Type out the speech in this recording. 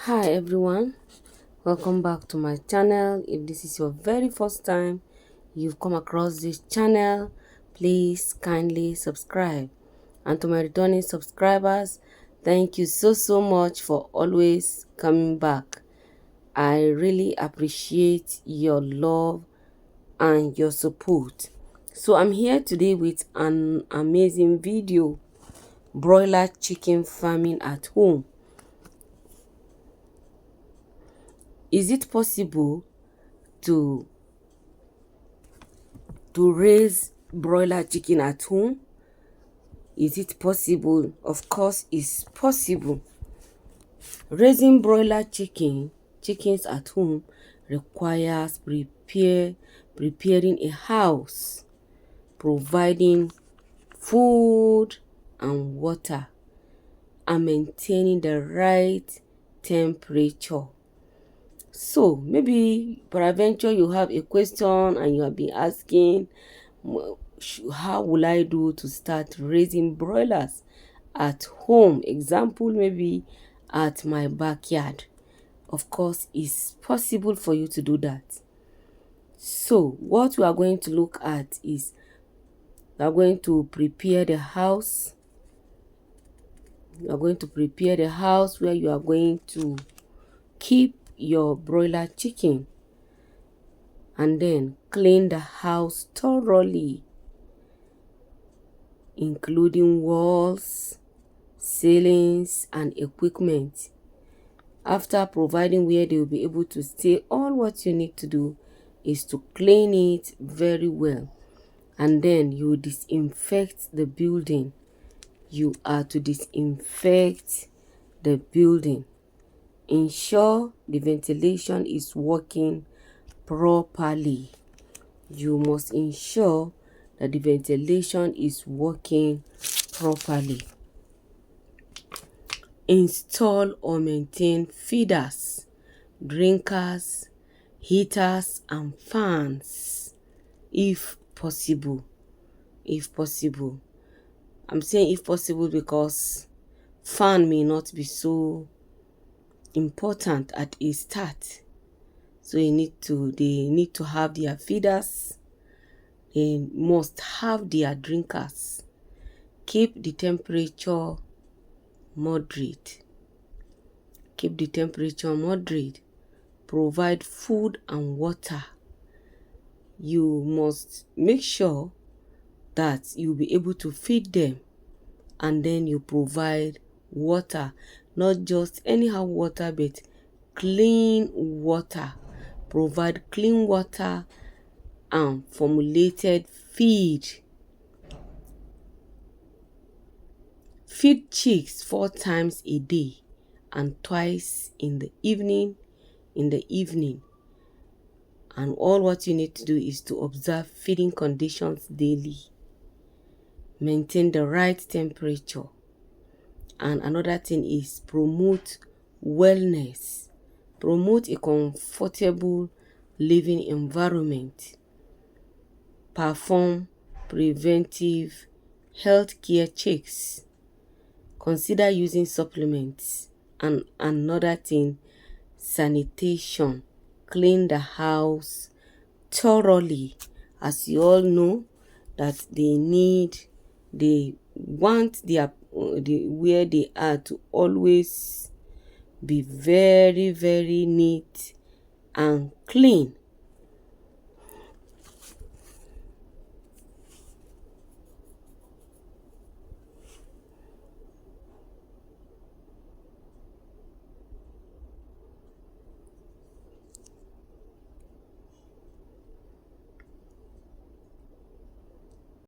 Hi everyone, welcome back to my channel. If this is your very first time you've come across this channel, please kindly subscribe. And to my returning subscribers, thank you so much for always coming back. I really appreciate your love and your support. So I'm here today with an amazing video: broiler chicken farming at home. Is it possible to raise broiler chicken at home? Is it possible? Of course it's possible. Raising broiler chickens at home requires preparing a house, providing food and water, and maintaining the right temperature. So maybe peradventure you have a question and you have been asking, how will I do to start raising broilers at home? Example, maybe at my backyard. Of course, it's possible for you to do that. So what we are going to look at is we are going to prepare the house. You are going to prepare the house where you are going to keep your broiler chicken, and then clean the house thoroughly, including walls, ceilings, and equipment. After providing where they will be able to stay, all what you need to do is to clean it very well, and then you disinfect the building. You are to disinfect the building. Ensure the ventilation is working properly. You must ensure that the ventilation is working properly. Install or maintain feeders, drinkers, heaters, and fans if possible. I'm saying if possible because fan may not be so important at a start. So they need to have their feeders. They must have their drinkers. Keep the temperature moderate. Provide food and water. You must make sure that you'll be able to feed them, and then you provide water, not just anyhow water, but clean water. Provide clean water and formulated feed. Feed chicks 4 times a day and twice in the evening. And all what you need to do is to observe feeding conditions daily. Maintain the right temperature. And another thing is promote wellness. Promote a comfortable living environment. Perform preventive health care checks. Consider using supplements. And another thing, sanitation. Clean the house thoroughly. As you all know that they want where they are to always be very neat and clean.